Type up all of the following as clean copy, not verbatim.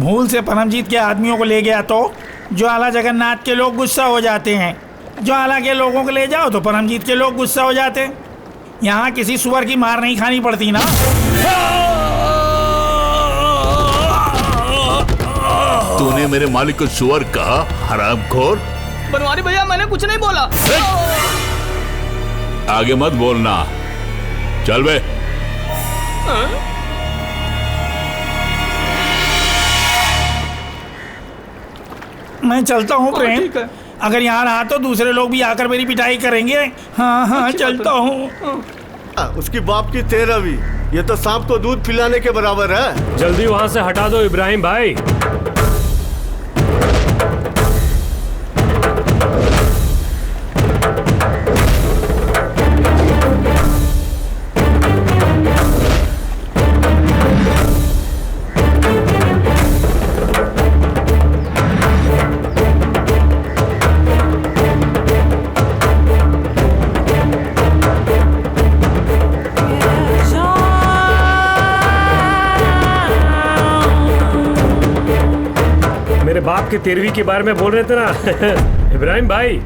भूल से परमजीत के आदमियों को ले गया तो ज्वाला जगन्नाथ के लोग गुस्सा हो जाते हैं, ज्वाला के लोगों को ले जाओ तो परमजीत के लोग गुस्सा हो जाते हैं। यहाँ किसी सुअर की मार नहीं खानी पड़ती ना। तूने मेरे मालिक को सुअर कहा, हरामखोर। बनवारी भैया मैंने कुछ नहीं बोला। आगे मत बोलना, चल बे। मैं चलता हूँ प्रेम, अगर यहाँ रहा तो दूसरे लोग भी आकर मेरी पिटाई करेंगे। हाँ हाँ चलता हूँ। उसकी बाप की 13वीं, ये तो सांप को दूध पिलाने के बराबर है। जल्दी वहाँ से हटा दो इब्राहिम भाई। बाप के 13वीं के बारे में बोल रहे थे ना। इब्राहिम भाई,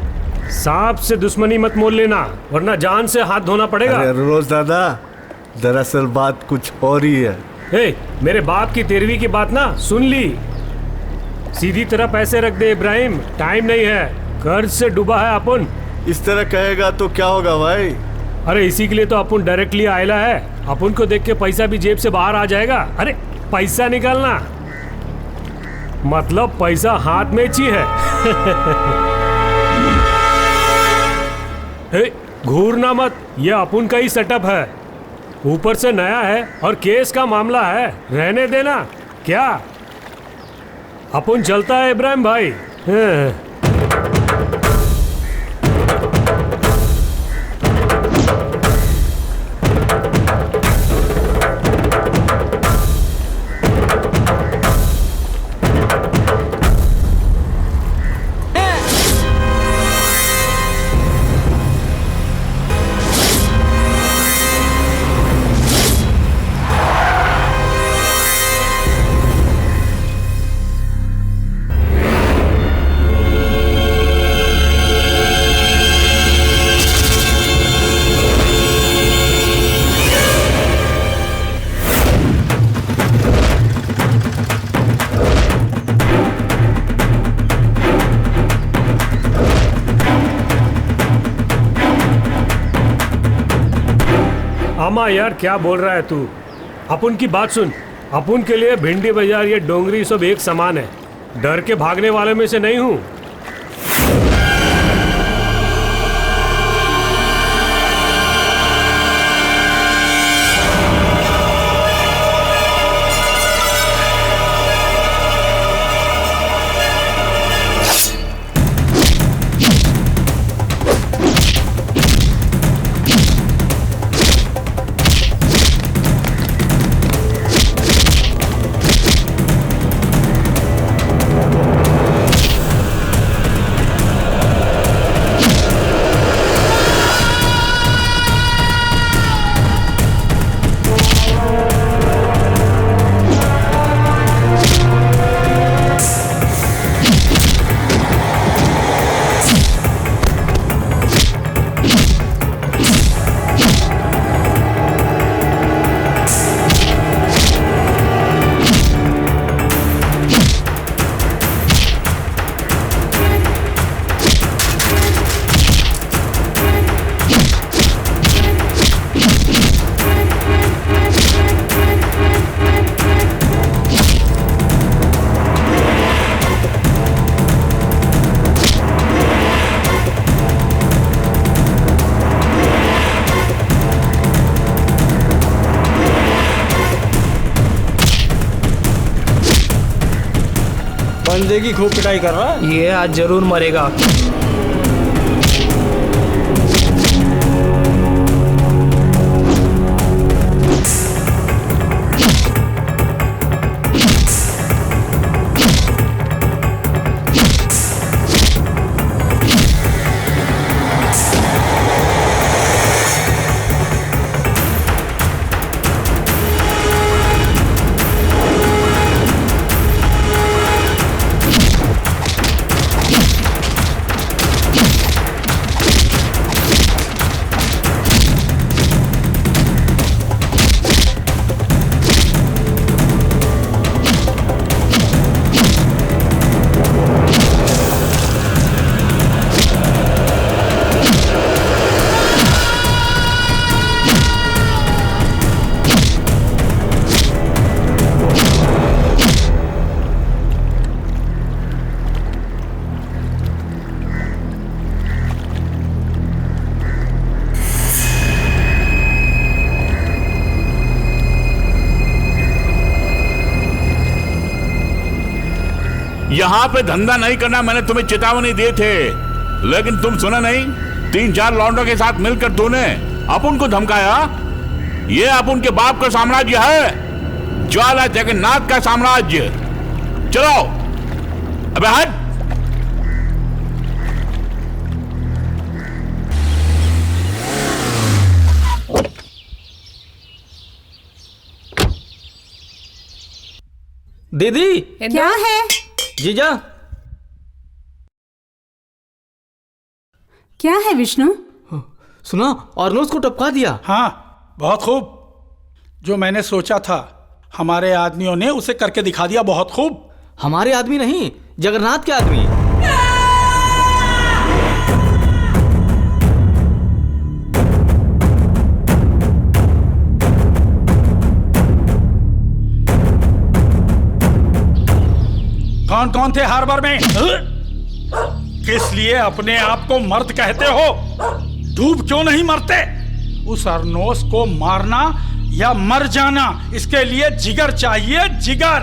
सांप से दुश्मनी मत मोल लेना, वरना जान से हाथ धोना पड़ेगा। अरे रोज दादा, दरअसल बात कुछ और ही है। मेरे बाप की 13वीं की बात ना सुन ली। सीधी तरह पैसे रख दे इब्राहिम, टाइम नहीं है, कर्ज से डूबा है अपन। इस तरह कहेगा तो क्या होगा भाई? अरे इसी के लिए तो अपन डायरेक्टली आयला है, अपन को देख के पैसा भी जेब से बाहर आ जाएगा। अरे पैसा निकालना मतलब पैसा हाथ में ही है। घूरना मत, ये अपन का ही सेटअप है, ऊपर से नया है और केस का मामला है, रहने देना। क्या अपन चलता है इब्राहिम भाई। अम्मा यार क्या बोल रहा है तू? अपन की बात सुन, अपन के लिए भिंडी बाजार ये डोंगरी सब एक समान है, डर के भागने वाले में से नहीं हूँ। बंदे की खूब पिटाई कर रहा है। ये आज जरूर मरेगा। यहाँ पे धंधा नहीं करना मैंने तुम्हें चेतावनी दी थे, लेकिन तुम सुना नहीं। 3-4 लौंडों के साथ मिलकर तूने अपुन को धमकाया। ये अपुन के बाप का साम्राज्य है, ज्वाला जगन्नाथ का साम्राज्य। चलो अबे हट। दीदी क्या है? जीजा क्या है विष्णु? सुना, और ने उसको टपका दिया। हाँ बहुत खूब। जो मैंने सोचा था हमारे आदमियों ने उसे करके दिखा दिया। बहुत खूब। हमारे आदमी नहीं, जगन्नाथ के आदमी। कौन कौन थे हार्बर में? किस लिए अपने आप को मर्द कहते हो? डूब क्यों नहीं मरते? उस अरनोस को मारना या मर जाना, इसके लिए जिगर चाहिए, जिगर।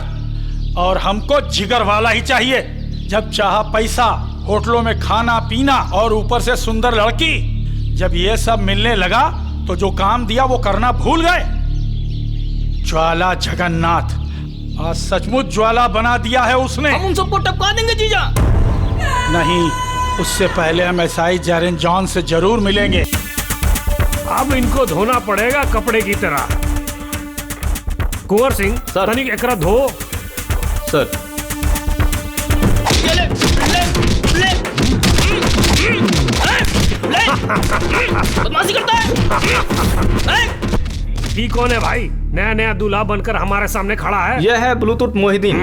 और हमको जिगर वाला ही चाहिए। जब चाहा पैसा, होटलों में खाना पीना और ऊपर से सुंदर लड़की। जब ये सब मिलने लगा तो जो काम दिया वो करना भूल गए। ज्वाला जगन्नाथ आज सचमुच ज्वाला बना दिया है उसने। हम उन सबको टपका देंगे जीजा। नहीं, उससे पहले हम एसआई जैरेन जॉन से जरूर मिलेंगे। अब इनको धोना पड़ेगा कपड़े की तरह। कुंवर सिंह, सर। तनिक एकरा धो। सर बदमाशी करता है। ये कौन है भाई? नया नया दूल्हा बनकर हमारे सामने खड़ा है। यह है ब्लूटूथ मोहिदीन।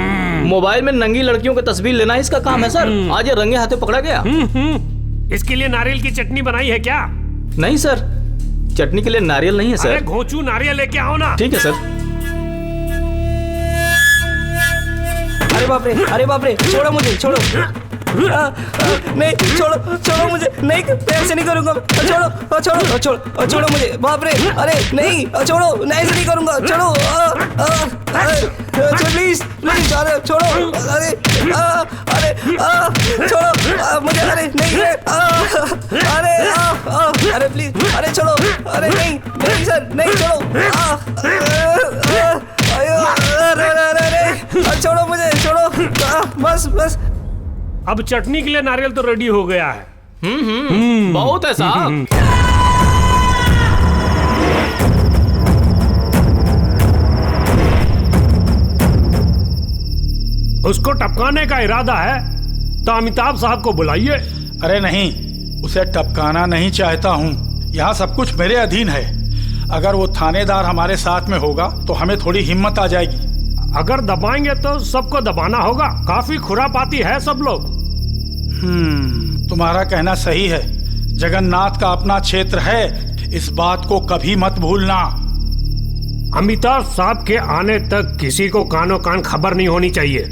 मोबाइल में नंगी लड़कियों की तस्वीर लेना इसका काम है सर। आज ये रंगे हाथे पकड़ा गया। इसके लिए नारियल की चटनी बनाई है क्या? नहीं सर, चटनी के लिए नारियल नहीं है अरे सर। घोंचू नारियल लेके आओ ना। ठीक है सर। अरे बाप रे, छोड़ो मुझे, छोड़ो। नहीं, छोड़ो छोड़ो मुझे, नहीं, ऐसे नहीं करूंगा। छोड़ो छोड़ो छोड़ो छोड़ो मुझे, बाप रे। अरे नहीं, छोड़ो, नहीं ऐसे नहीं करूंगा। छोड़ो, प्लीज प्लीज, अरे छोड़ो। अरे अरे छोड़ो मुझे। अरे नहीं, अरे प्लीज, अरे छोड़ो। अरे नहीं नहीं सर, नहीं, छोड़ो। अरे छोड़ो मुझे, छोड़ो। बस बस। अब चटनी के लिए नारियल तो रेडी हो गया है। बहुत है साहब। उसको टपकाने का इरादा है तो अमिताभ साहब को बुलाइए। अरे नहीं, उसे टपकाना नहीं चाहता हूँ। यहाँ सब कुछ मेरे अधीन है। अगर वो थानेदार हमारे साथ में होगा तो हमें थोड़ी हिम्मत आ जाएगी। अगर दबाएंगे तो सबको दबाना होगा। काफी खुरापाती है सब लोग। तुम्हारा कहना सही है। जगन्नाथ का अपना क्षेत्र है, इस बात को कभी मत भूलना। अमिताभ साहब के आने तक किसी को कानो कान खबर नहीं होनी चाहिए।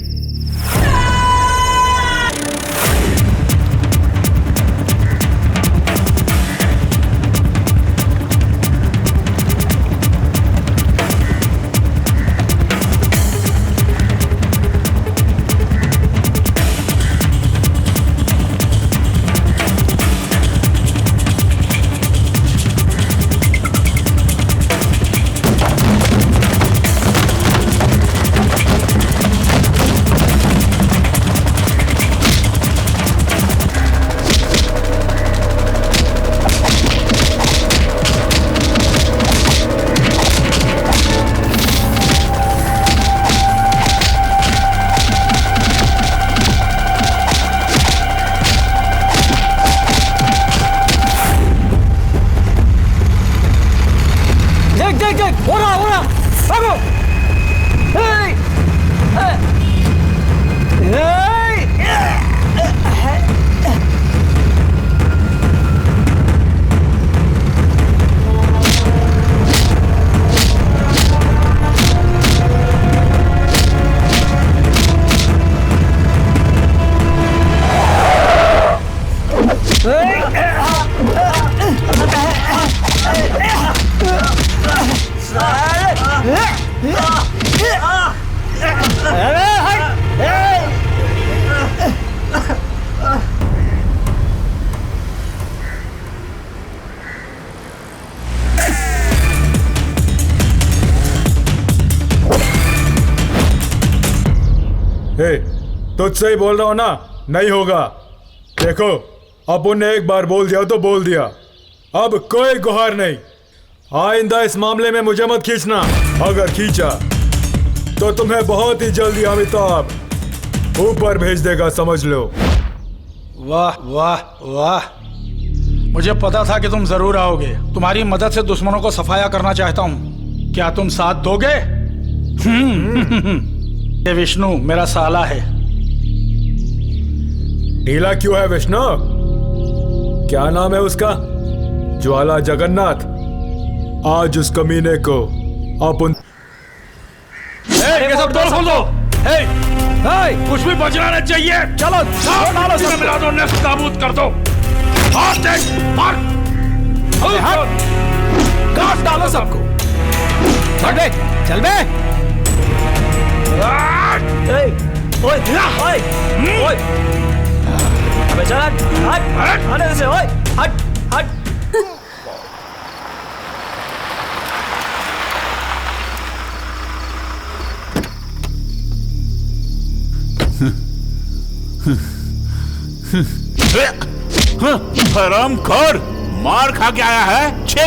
हे, तुझसे ही बोल रहा हूँ ना, नहीं होगा। देखो, अपुन ने एक बार बोल दिया तो बोल दिया, अब कोई गुहार नहीं। आइंदा इस मामले में मुझे मत खींचना, अगर खींचा तो तुम्हें बहुत ही जल्दी अमिताभ ऊपर भेज देगा, समझ लो। वाह वाह वाह, मुझे पता था कि तुम जरूर आओगे। तुम्हारी मदद से दुश्मनों को सफाया करना चाहता हूँ, क्या तुम साथ दोगे? ये विष्णु मेरा साला है। ढीला क्यों है विष्णु? क्या नाम है उसका? ज्वाला जगन्नाथ। आज उस कमीने को अपन ये सब दो खोल दो। कुछ भी बचना नहीं चाहिए। चलो डालो, सब मिला दो, नेस्त नाबूद कर दो। हाथ देख, मार, काट डालो सबको। चल बे, चल बे। ओए, ओए, ओए, अबे चल, हट, हट से, ओए, हट, हट। हरामखोर, मार खा के आया है। छे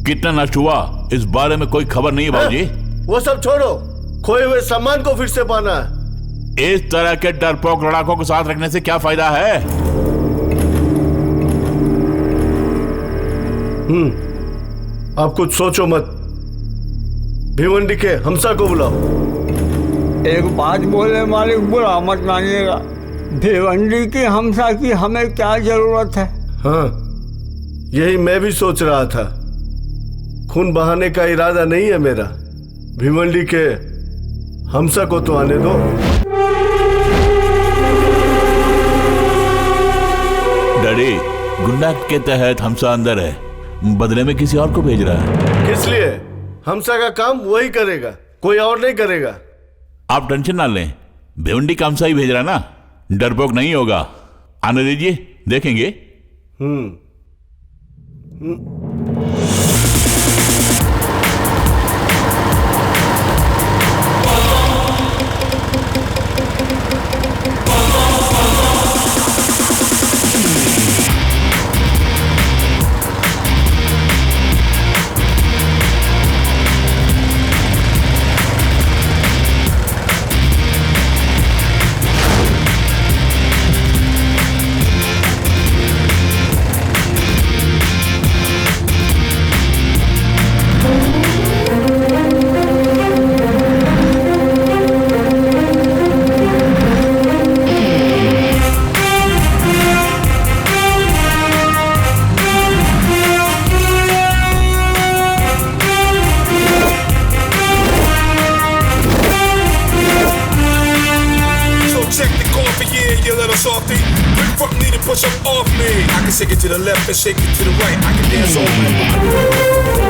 कितना नष्ट हुआ इस बारे में कोई खबर नहीं है बाबूजी। वो सब छोड़ो, खोए हुए सामान को फिर से पाना है। इस तरह के डरपोक लड़ाकों को साथ रखने से क्या फायदा है? आप कुछ सोचो मत। भिवंडी के हमसा को बुलाओ। एक बात बोले मालिक, बुरा मत मानिएगा। भिवंडी की हमसा की हमें क्या जरूरत है? हाँ, यही मैं भी सोच रहा था। खून बहाने का इरादा नहीं है मेरा। भिवंडी के हमसा को तो आने दो। डैडी, गुंडा के तहत हमसा अंदर है, बदले में किसी और को भेज रहा है। किस लिए? हमसा का काम वही करेगा, कोई और नहीं करेगा। आप टेंशन ना लें, भिवंडी का हमसा ही भेज रहा है ना, डरपोक नहीं होगा। आने दीजिए, देखेंगे। Push up off me. I can shake it to the left and shake it to the right. I can dance all night.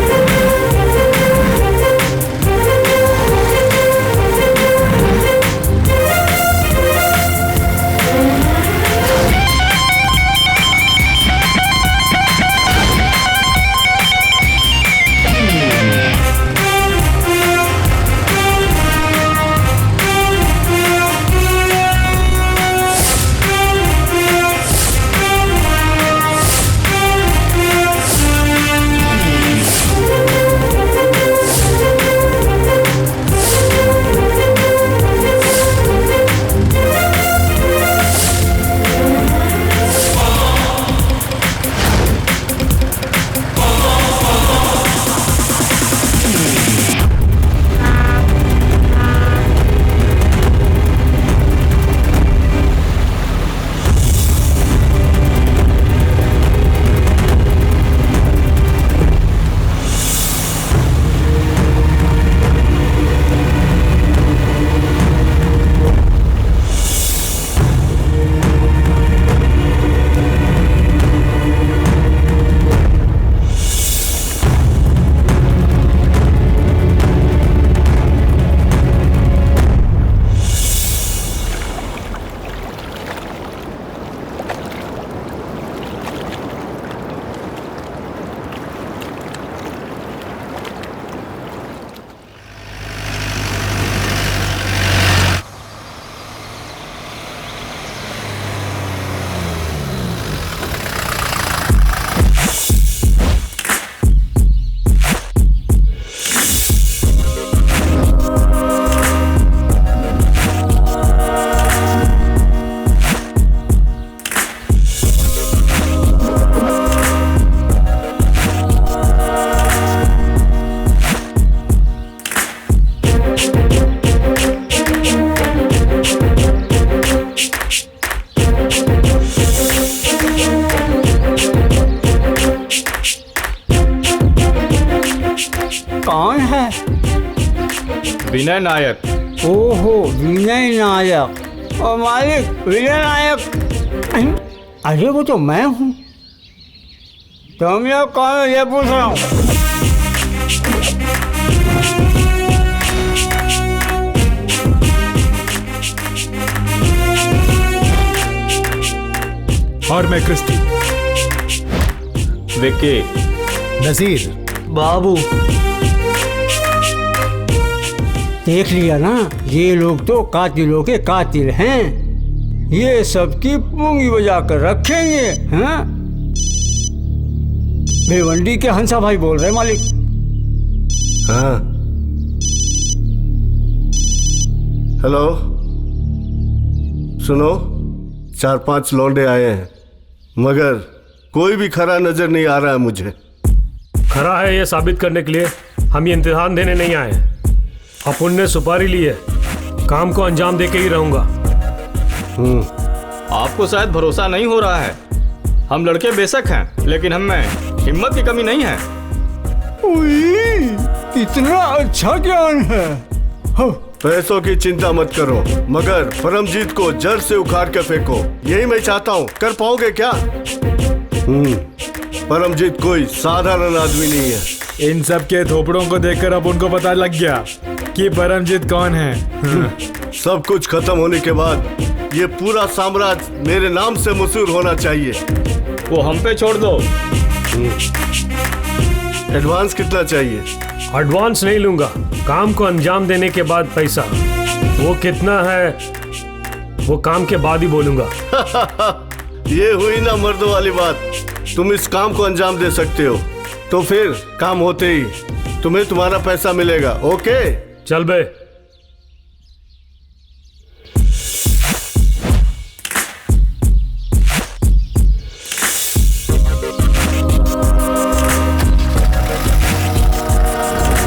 विनय नायक। ओहो, विनय नायक। और मालिक विनय नायक, अरे वो तो मैं हूँ। तुम लोग कौन हो ये पूछ रहा हूँ। और मैं क्रिस्टी। विक्की। नसीर। बाबू। देख लिया ना, ये लोग तो कातिलों के कातिल हैं। ये सबकी पूंगी बजा कर रखेंगे। हाँ, भिवंडी के हंसा भाई बोल रहे मालिक। हाँ, हेलो, सुनो, 4-5 लौंडे आए हैं, मगर कोई भी खरा नजर नहीं आ रहा है मुझे। खरा है ये साबित करने के लिए हम ये इम्तिहान देने नहीं आए। अपुन ने सुपारी ली है, काम को अंजाम दे के ही रहूंगा। आपको शायद भरोसा नहीं हो रहा है। हम लड़के बेशक हैं, लेकिन हम में हिम्मत की कमी नहीं है। कितना अच्छा ज्ञान है। पैसों की चिंता मत करो, मगर परमजीत को जड़ से उखाड़ कर फेंको, यही मैं चाहता हूँ। कर पाओगे क्या? परमजीत कोई साधारण आदमी नहीं है। इन सब के थोपड़ों को देखकर अब उनको पता लग गया कि परमजीत कौन है। सब कुछ खत्म होने के बाद ये पूरा साम्राज्य मेरे नाम से मशहूर होना चाहिए। वो हम पे छोड़ दो। एडवांस कितना चाहिए? एडवांस नहीं लूंगा, काम को अंजाम देने के बाद पैसा। वो कितना है वो काम के बाद ही बोलूंगा। ये हुई ना मर्दों वाली बात। तुम इस काम को अंजाम दे सकते हो, तो फिर काम होते ही तुम्हें तुम्हारा पैसा मिलेगा। ओके, चल बे।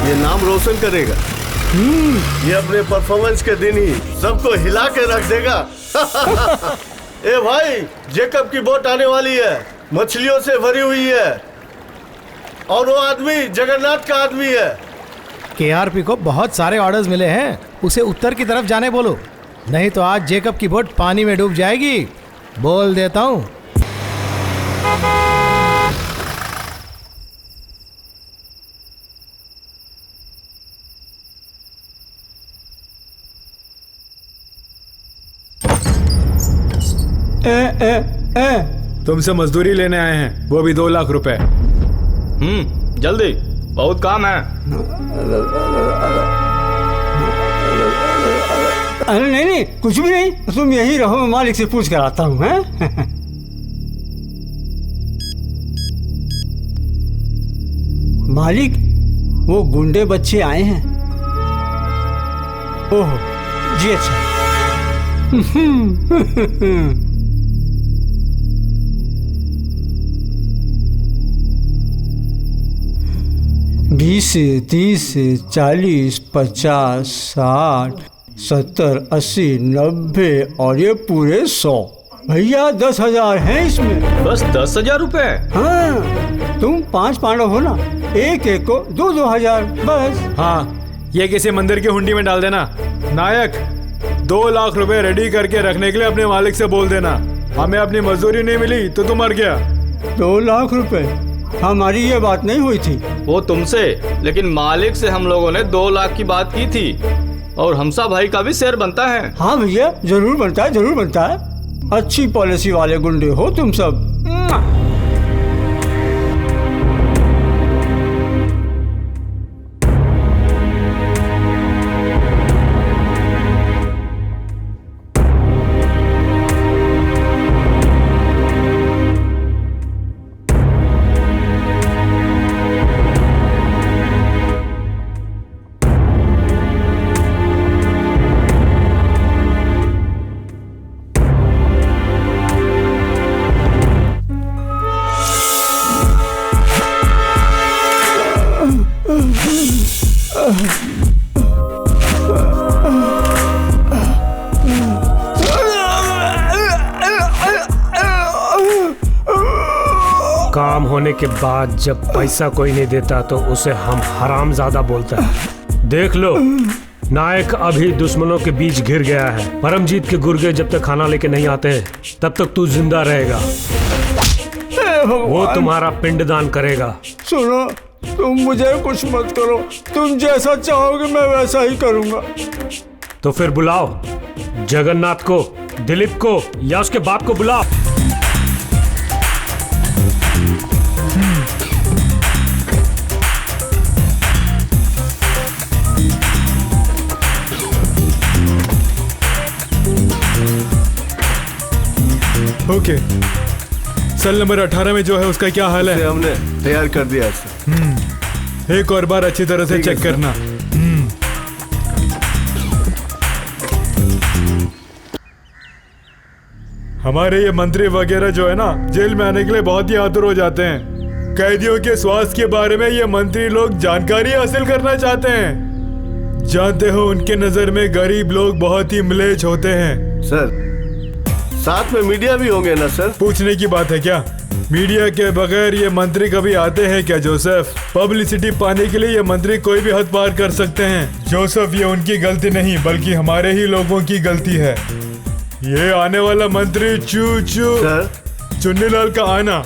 ये नाम रोशन करेगा। ये अपने परफॉर्मेंस के दिन ही सबको हिला के रख देगा। ए भाई, जेकब की बोट आने वाली है, मछलियों से भरी हुई है, और वो आदमी जगन्नाथ का आदमी है। केआरपी को बहुत सारे ऑर्डर्स मिले हैं, उसे उत्तर की तरफ जाने बोलो, नहीं तो आज जेकब की बोट पानी में डूब जाएगी। बोल देता हूँ। तुमसे मजदूरी लेने आए हैं, वो भी 2 लाख रुपए। जल्दी, बहुत काम है। अरे नहीं नहीं, कुछ भी नहीं, तुम यही रहो, मैं मालिक से पूछ कर आता हूँ। मालिक, वो गुंडे बच्चे आए हैं। ओह जी, अच्छा। 20, 30, 40, 50, 60, 70, 80, 90 और ये पूरे 100। भैया 10,000 हैं इसमें। बस 10,000 रुपए? हाँ, तुम 5 पांडव हो ना, एक एक को 2-2 हजार बस। हाँ, ये किसी मंदिर की हुंडी में डाल देना। नायक, 2 लाख रुपए रेडी करके रखने के लिए अपने मालिक से बोल देना। हमें अपनी मजदूरी नहीं मिली तो तू मर गया। 2 लाख रुपए? हमारी ये बात नहीं हुई थी। वो तुमसे, लेकिन मालिक से हम लोगों ने 2 लाख की बात की थी, और हमसा भाई का भी शेयर बनता है। हाँ भैया, जरूर बनता है, जरूर बनता है। अच्छी पॉलिसी वाले गुंडे हो तुम सब। काम होने के बाद जब पैसा कोई नहीं देता तो उसे हम हरामजादा बोलते हैं। देख लो, नायक अभी दुश्मनों के बीच घिर गया है। परमजीत के गुर्गे जब तक खाना लेके नहीं आते तब तक तू जिंदा रहेगा। वो तुम्हारा पिंडदान करेगा। सुनो, तुम मुझे कुछ मत करो, तुम जैसा चाहोगे मैं वैसा ही करूंगा। तो फिर बुलाओ जगन्नाथ को, दिलीप को या उसके बाप को बुलाओ। ओके, सेल नंबर 18 में जो है उसका क्या हाल है? हमने तैयार कर दिया सर। एक और बार अच्छी तरह से चेक करना। हमारे ये मंत्री वगैरह जो है ना, जेल में आने के लिए बहुत ही आतुर हो जाते हैं। कैदियों के स्वास्थ्य के बारे में ये मंत्री लोग जानकारी हासिल करना चाहते हैं। जानते हो, उनके नजर में गरीब लोग बहुत ही म्लेच्छ होते हैं। सर, साथ में मीडिया भी होंगे ना सर? पूछने की बात है क्या? मीडिया के बगैर ये मंत्री कभी आते हैं क्या जोसेफ? पब्लिसिटी पाने के लिए ये मंत्री कोई भी हद पार कर सकते हैं। जोसेफ, ये उनकी गलती नहीं बल्कि हमारे ही लोगों की गलती है। ये आने वाला मंत्री चुन्नीलाल का आना,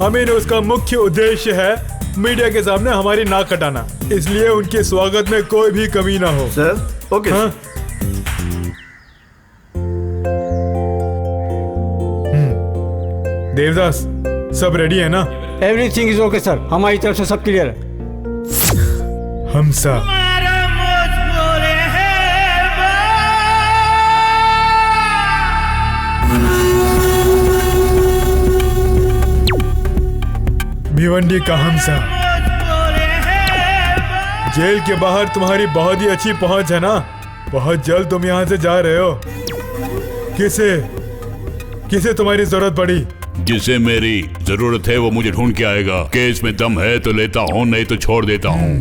अमीन, उसका मुख्य उद्देश्य है मीडिया के सामने हमारी नाक कटाना। इसलिए उनके स्वागत में कोई भी कमी ना हो। Sir, okay. हाँ? देवदास, सब रेडी है ना? एवरीथिंग इज ओके सर, हमारी तरफ से सब क्लियर है। हमसा, भिवंडी का हमसा, जेल के बाहर तुम्हारी बहुत ही अच्छी पहुंच है ना? बहुत जल्द तुम यहाँ से जा रहे हो। किसे तुम्हारी जरूरत पड़ी? जिसे मेरी जरूरत है वो मुझे ढूंढ के आएगा। केस में दम है तो लेता हूँ, नहीं तो छोड़ देता हूँ।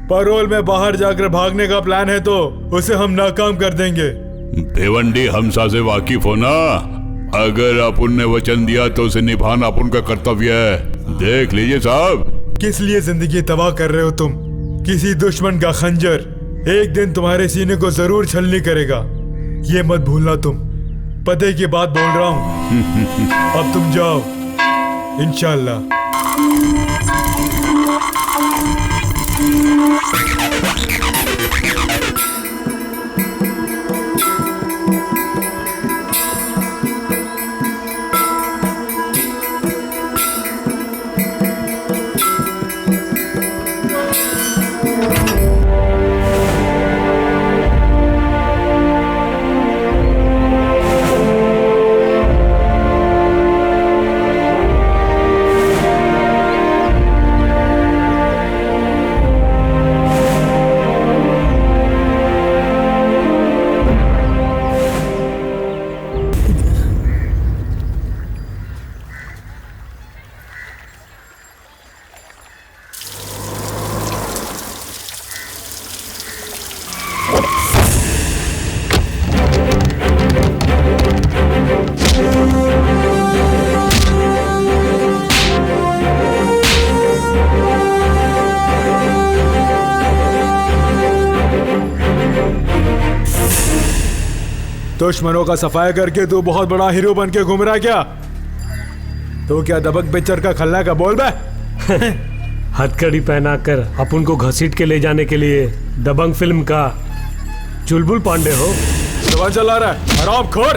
पैरोल में बाहर जाकर भागने का प्लान है तो उसे हम नाकाम कर देंगे। भिवंडी हमसा से वाकिफ हो ना? अगर अपुन ने वचन दिया तो उसे निभाना अपुन का कर्तव्य है। देख लीजिए साहब। किस लिए जिंदगी तबाह कर रहे हो तुम? किसी दुश्मन का खंजर एक दिन तुम्हारे सीने को जरूर छलनी करेगा, ये मत भूलना। तुम पते की बात बोल रहा हूँ। अब तुम जाओ, इंशाल्लाह। दुश्मनों का सफाया करके तू बहुत बड़ा हीरो बन के घूम रहा क्या? तो क्या दबंग पिक्चर का खलनायक का बोल बे? हथकड़ी पहनाकर अपन को घसीट के ले जाने के लिए दबंग फिल्म का चुलबुल पांडे हो? दवा चला रहा है हरामखोर।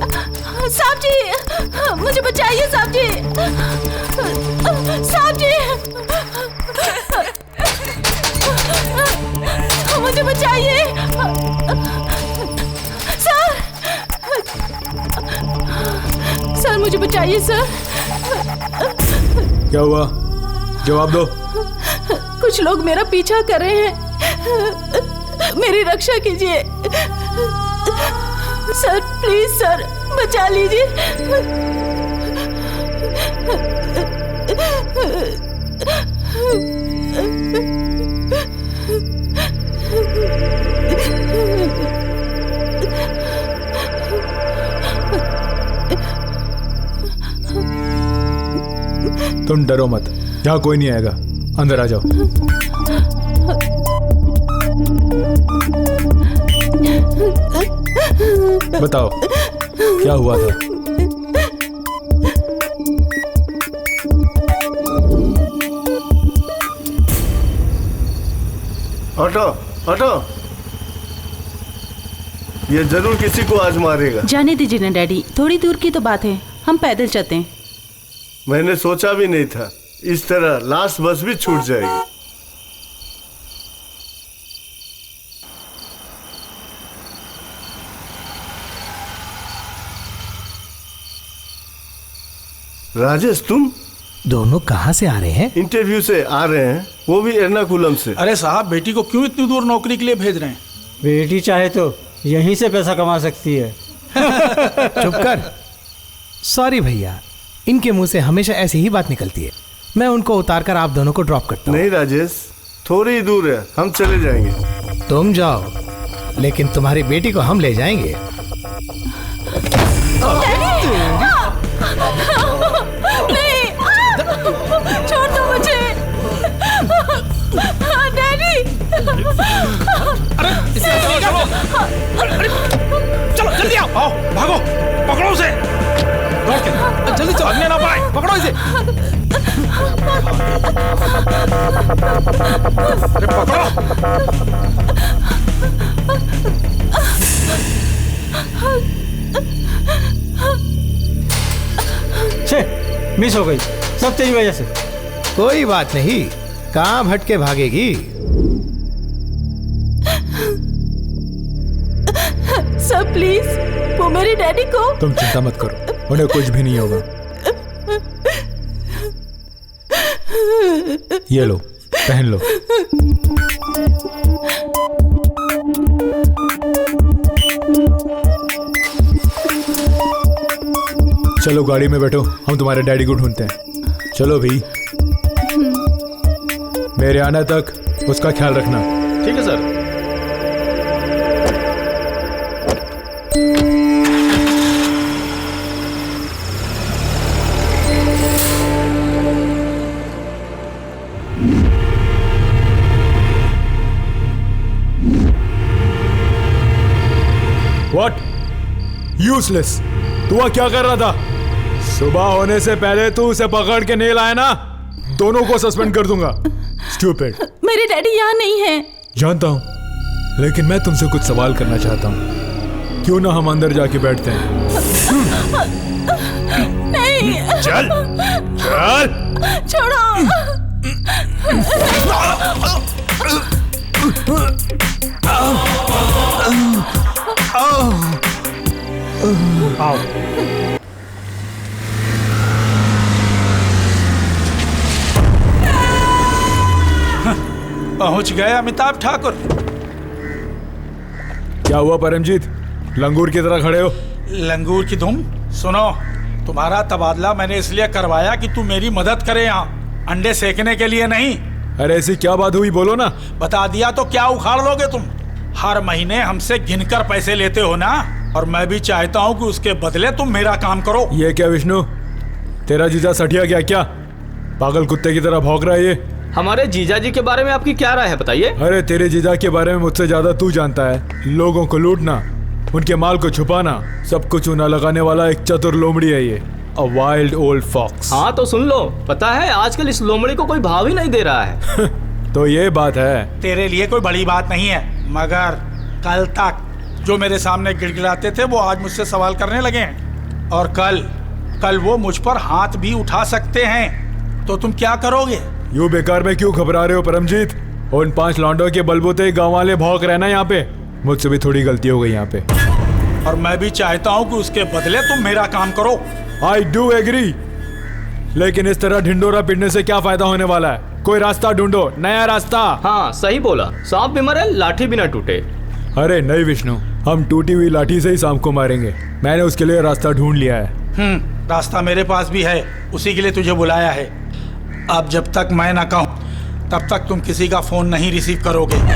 साहब जी, मुझे बचाइए साहब जी। साहब जी, मुझे बचाइए सर। सर मुझे बचाइए सर। क्या हुआ? जवाब दो। कुछ लोग मेरा पीछा कर रहे हैं, मेरी रक्षा कीजिए सर, प्लीज सर, बचा लीजिए। तुम डरो मत, यहाँ कोई नहीं आएगा, अंदर आ जाओ। बताओ क्या हुआ था? हटो हटो, ये जरूर किसी को आज मारेगा। जाने दीजिए ना डैडी, थोड़ी दूर की तो बात है, हम पैदल चलते हैं। मैंने सोचा भी नहीं था इस तरह लास्ट बस भी छूट जाएगी। राजेश, तुम दोनों कहाँ से आ रहे हैं? इंटरव्यू से आ रहे हैं, वो भी एर्नाकुलम से। अरे साहब, बेटी को क्यों इतनी दूर नौकरी के लिए भेज रहे हैं? बेटी चाहे तो यहीं से पैसा कमा सकती है। चुप कर। सॉरी भैया, इनके मुंह से हमेशा ऐसी ही बात निकलती है। मैं उनको उतार कर आप दोनों को ड्रॉप करता हूँ। नहीं राजेश, थोड़ी ही दूर है, हम चले जाएंगे। तुम जाओ, लेकिन तुम्हारी बेटी को हम ले जाएंगे। नहीं, छोड़ दो मुझे डैडी। अरे चलो जल्दी आओ, भागो, पकड़ो उसे, जल्दी चलो, भागने ना पाए, पकड़ो इसे। अरे पकड़ो। छे, मिस हो गई, सब तेरी वजह से। कोई बात नहीं, कहाँ भटके भागेगी। सर प्लीज, वो मेरे डैडी को। तुम चिंता मत करो, उन्हें कुछ भी नहीं होगा। ये लो, पहन लो। चलो गाड़ी में बैठो, हम तुम्हारे डैडी को ढूंढते हैं। चलो भी, मेरे आने तक उसका ख्याल रखना। ठीक है सर। What? Useless! तू वहाँ क्या कर रहा था? सुबह होने से पहले तू उसे पकड़ के नहीं लाया ना, दोनों को सस्पेंड कर दूंगा। Stupid! मेरे डैडी यहाँ नहीं हैं। जानता हूँ, लेकिन मैं तुमसे कुछ सवाल करना चाहता हूँ। क्यों ना हम अंदर जाके बैठते हैं? नहीं। चल, चल। छोड़ो। आओ। पहुंच गए अमिताभ ठाकुर। क्या हुआ परमजीत, लंगूर की तरह खड़े हो? लंगूर की तुम? सुनो, तुम्हारा तबादला मैंने इसलिए करवाया कि तू मेरी मदद करे, यहाँ अंडे सेकने के लिए नहीं। अरे ऐसी क्या बात हुई, बोलो ना। बता दिया तो क्या उखाड़ लोगे तुम? हर महीने हमसे गिनकर पैसे लेते हो ना, और मैं भी चाहता हूँ कि उसके बदले तुम मेरा काम करो। ये क्या विष्णु, तेरा जीजा सठिया गया क्या? पागल कुत्ते की तरह भौंक रहा है ये। हमारे जीजा जी के बारे में आपकी क्या राय है, बताइए। अरे तेरे जीजा के बारे में मुझसे ज्यादा तू जानता है। लोगों को लूटना, उनके माल को छुपाना, सब कुछ चूना लगाने वाला एक चतुर लोमड़ी है ये। A wild old fox. हाँ तो सुन लो, पता है आजकल इस लोमड़ी को कोई भाव ही नहीं दे रहा है। तो ये बात है। तेरे लिए कोई बड़ी बात नहीं है, मगर कल तक जो मेरे सामने गिड़गिड़ाते थे वो आज मुझसे सवाल करने लगे हैं, और कल वो मुझ पर हाथ भी उठा सकते हैं। तो तुम क्या करोगे? यूं बेकार में क्यों घबरा रहे हो परमजीत? उन 5 लौंडों के बलबूते गांव वाले भौंक रहे ना यहाँ पे। मुझसे भी थोड़ी गलती हो गई यहाँ पे, और मैं भी चाहता हूँ कि उसके बदले तुम मेरा काम करो। आई डू एग्री, लेकिन इस तरह ढिंडोरा पीटने से क्या फायदा होने वाला है? कोई रास्ता ढूंढो, नया रास्ता। हाँ सही बोला, सांप भी मरे लाठी भी ना टूटे। अरे नहीं विष्णु, हम टूटी हुई लाठी से ही सांप को मारेंगे। मैंने उसके लिए रास्ता ढूंढ लिया है। रास्ता मेरे पास भी है, उसी के लिए तुझे बुलाया है। अब जब तक मैं ना कहूं तब तक तुम किसी का फोन नहीं रिसीव करोगे।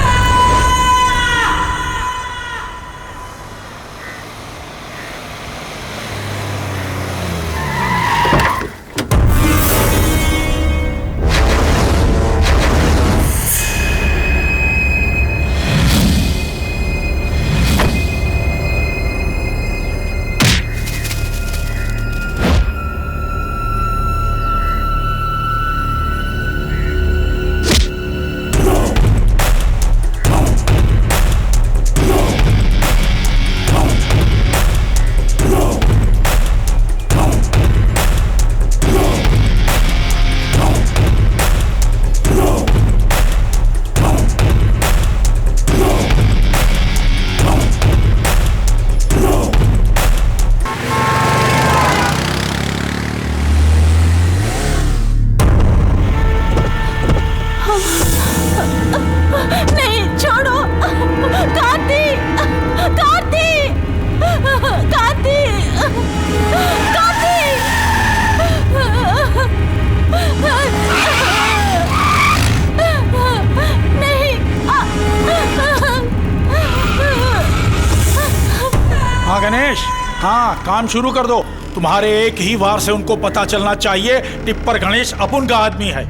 हाँ, काम शुरू कर दो। तुम्हारे एक ही वार से उनको पता चलना चाहिए टिप्पर गणेश अपुन का आदमी है।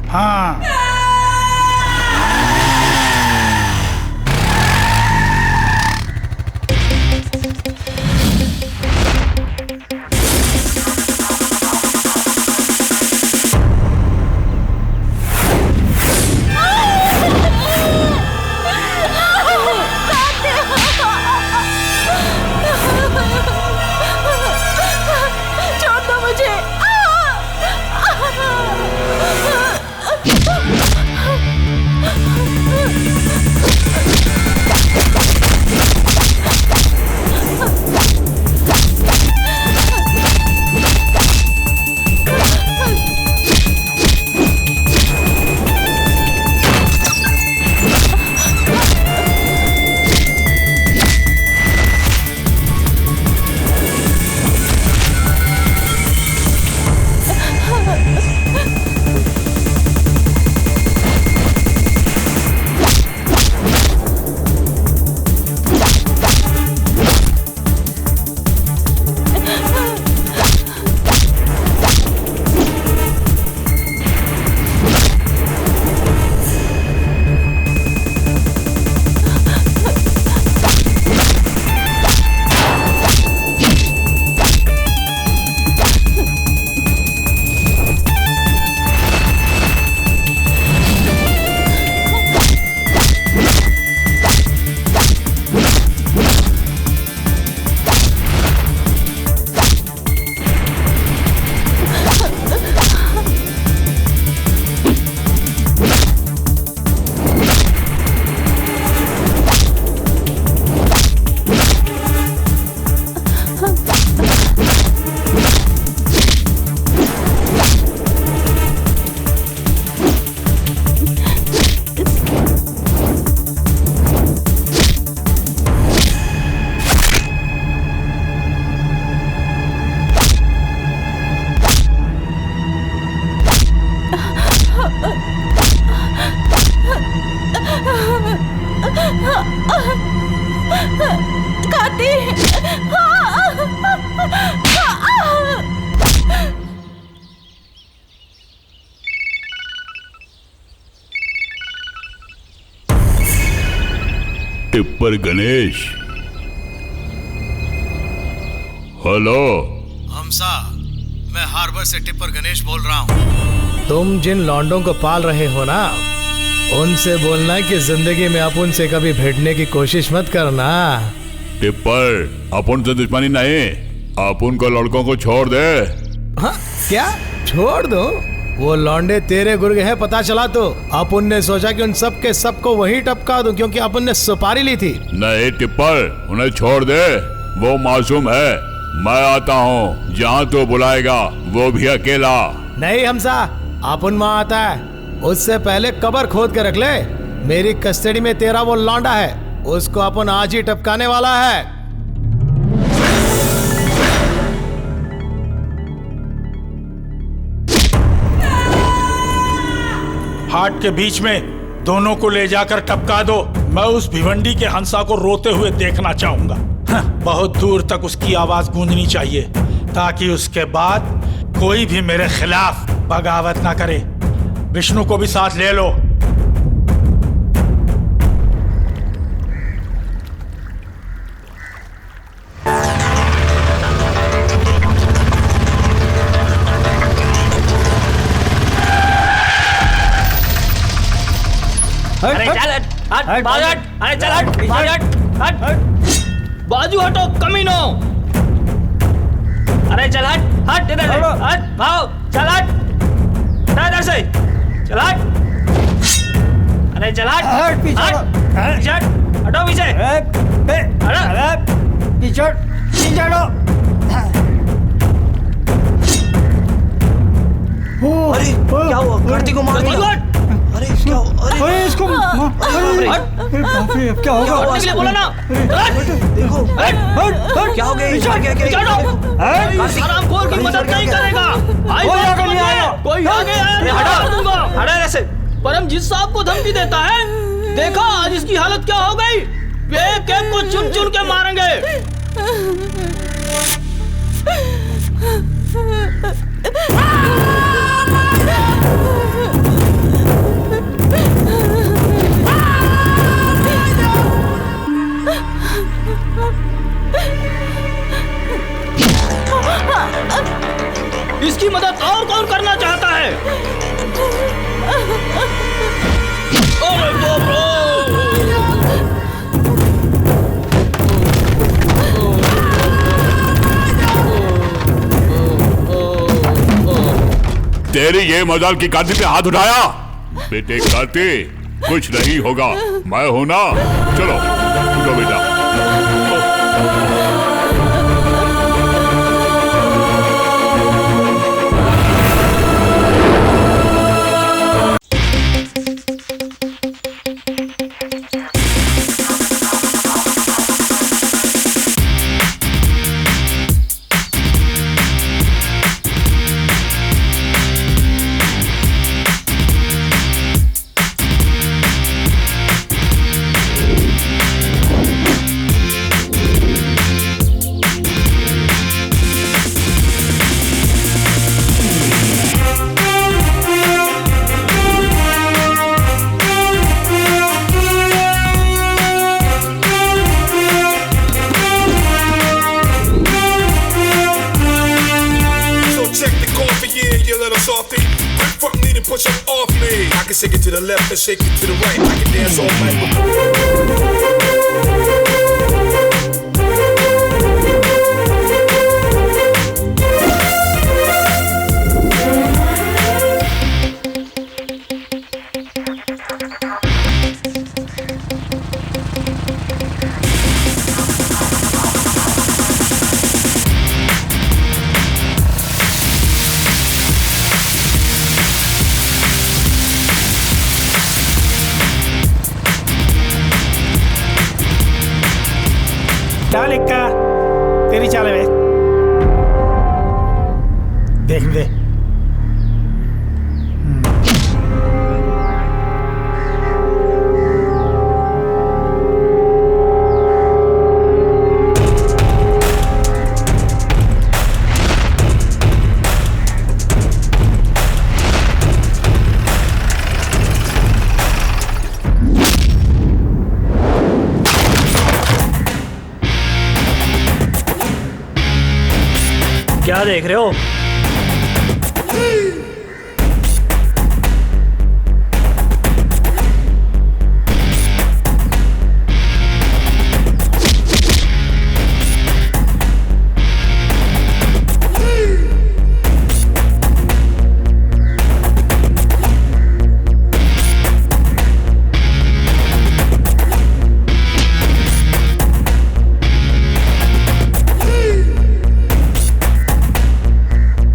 हाँ टिप्पर गणेश, हेलो। हमसा, मैं हार्बर से टिप्पर गणेश बोल रहा हूँ। तुम जिन लौंडों को पाल रहे हो ना, उनसे बोलना कि जिंदगी में आप उनसे कभी भिड़ने की कोशिश मत करना। टिप्पर, अपन से दुश्मनी नहीं, अपन को लड़कों को छोड़ दे। हाँ क्या छोड़ दो? वो लौंडे तेरे गुर्ग हैं पता चला तो अपन ने सोचा कि उन सब के सबको वही टपका दूं क्योंकि अपन ने सुपारी ली थी। नहीं टिप्पर, उन्हें छोड़ दे, वो मासूम है। मैं आता हूँ, जहाँ तू बुलाएगा, वो भी अकेला। नहीं हमसा, अपन वहाँ आता है, उससे पहले कब्र खोद के रख ले। मेरी कस्टडी में तेरा वो लौंडा है, उसको अपन आज ही टपकाने वाला है। हाट के बीच में दोनों को ले जाकर टपका दो। मैं उस भिवंडी के हंसा को रोते हुए देखना चाहूंगा। बहुत दूर तक उसकी आवाज गूंजनी चाहिए ताकि उसके बाद कोई भी मेरे खिलाफ बगावत ना करे। विष्णु को भी साथ ले लो। अरे चल हट, बाजू हट, अरे चल हट, बाजू हट, हट, बाजू हटो कमीनो। अरे चल हट, हट इधर से, हट, भाव, चल हट, इधर से, चल हट, अरे चल हट, हट, पीछे हटो पीछे, अरे पीछे हटो। अरे क्या हुआ? कार्तिक को मार दिया। अरे क्या? अरे इसको क्या होगा? हटने के लिए बोला ना। देखो क्या हो गया? क्या हरामखोर की मदद नहीं करेगा। कोई आगे आया हटा दूंगा। हटा ऐसे। परमजीत साहब को धमकी देता है। देखा आज इसकी हालत क्या हो गई। एक एक को चुन चुन के मारेंगे। इसकी मदद और कौन करना चाहता है? अरे बाप तेरी ये मजाल की कार्तिक पे हाथ उठाया। बेटे कार्तिक, कुछ नहीं होगा, मैं हूं ना। चलो उठो बेटा। Push up off me. I can shake it to the left and shake it to the right. I can dance all night. क्या लिखा तेरी चाल है? देख दे। क्या देख रहे हो?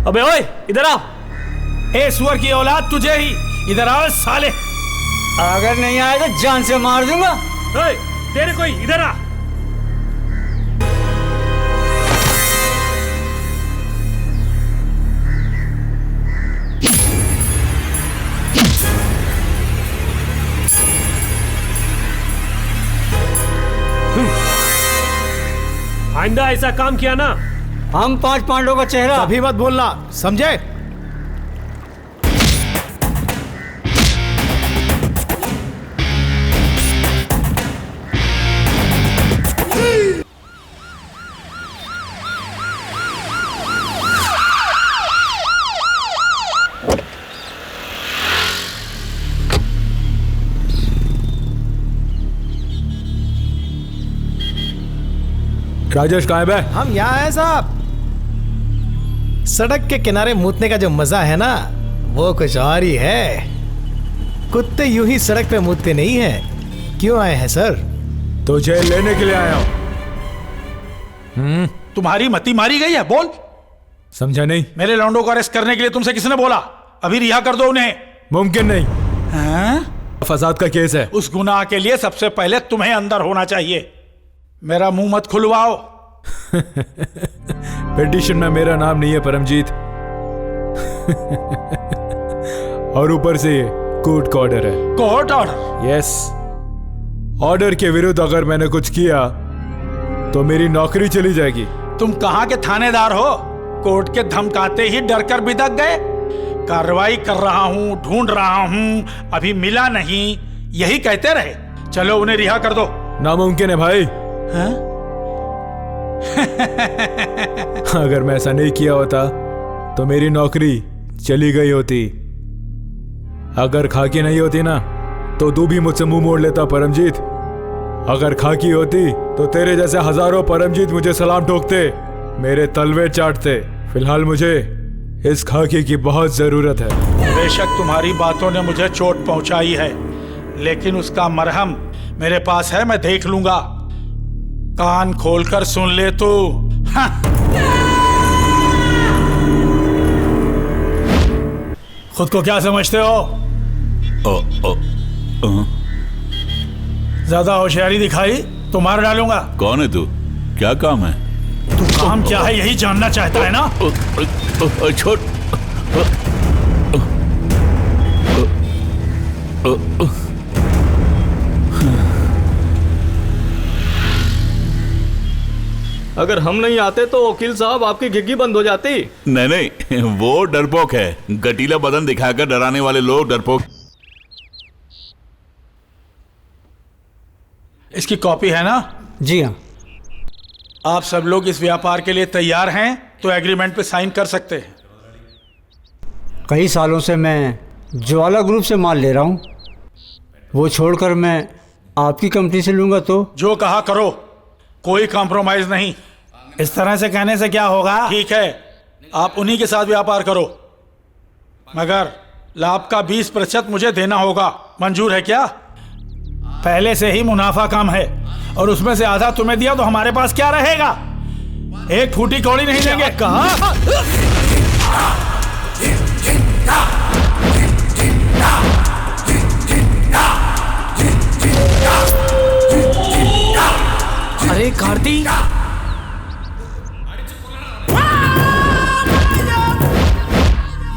अबे ओए इधर आओ। ए सुअर की औलाद, तुझे ही, इधर आओ साले। अगर नहीं आए तो जान से मार दूंगा। ओए, तेरे कोई इधर आ। आइंदा ऐसा काम किया ना, हम 5 पांडवों का चेहरा कभी मत बोलना, समझे? राजेश कहाँ है? हम यहाँ हैं साहब। सड़क के किनारे मूतने का जो मजा है ना, वो कुछ और ही है। कुत्ते यूं ही सड़क पे मूतते नहीं हैं। क्यों आए हैं सर? तो जेल लेने के लिए आया हूँ। तुम्हारी मती मारी गई है? बोल। समझा नहीं? मेरे लौंडों को अरेस्ट करने के लिए तुमसे किसने बोला? अभी रिहा कर दो उन्हें। मुमकिन नहीं। फसाद का केस है। उस गुनाह के लिए सबसे पहले तुम्हें अंदर होना चाहिए। मेरा मुंह मत खुलवाओ। पिटीशन में मेरा नाम नहीं है परमजीत। और ऊपर से ये कोर्ट का ऑर्डर है। Court order? यस। ऑर्डर के विरुद्ध अगर मैंने कुछ किया तो मेरी नौकरी चली जाएगी। तुम कहां के थानेदार हो? कोर्ट के धमकाते ही डर कर बिदक गए। कार्रवाई कर रहा हूं, ढूंढ रहा हूं, अभी मिला नहीं, यही कहते रहे। चलो उन्हें रिहा कर दो। नामुमकिन है भाई। अगर मैं ऐसा नहीं किया होता तो मेरी नौकरी चली गई होती। अगर खाकी नहीं होती ना तो तू भी मुझसे मुंह मोड़ लेता परमजीत। अगर खाकी होती तो तेरे जैसे हजारों परमजीत मुझे सलाम ठोकते, मेरे तलवे चाटते। फिलहाल मुझे इस खाकी की बहुत जरूरत है। बेशक तुम्हारी बातों ने मुझे चोट पहुंचाई है, लेकिन उसका मरहम मेरे पास है, मैं देख लूंगा। कान खोलकर सुन ले तू। खुद को क्या समझते हो? ज्यादा होशियारी दिखाई तो मार डालूंगा। कौन है तू? क्या काम है? तू काम क्या है यही जानना चाहता है ना? छोड़। अगर हम नहीं आते तो वकील साहब आपकी घिग्गी बंद हो जाती। नहीं नहीं, वो डरपोक है। गटीला बदन दिखाकर डराने वाले लोग डरपोक। इसकी कॉपी है ना? जी हाँ। आप सब लोग इस व्यापार के लिए तैयार हैं तो एग्रीमेंट पे साइन कर सकते हैं। कई सालों से मैं ज्वाला ग्रुप से माल ले रहा हूँ, वो छोड़कर मैं आपकी कंपनी से लूंगा तो? जो कहा करो, कोई कॉम्प्रोमाइज नहीं। इस तरह से कहने से क्या होगा? ठीक है, आप उन्हीं के साथ व्यापार करो, मगर लाभ का 20% मुझे देना होगा। मंजूर है क्या? पहले से ही मुनाफा कम है और उसमें से आधा तुम्हें दिया तो हमारे पास क्या रहेगा? एक फूटी कौड़ी नहीं देंगे। कहा? अरे कार्ती,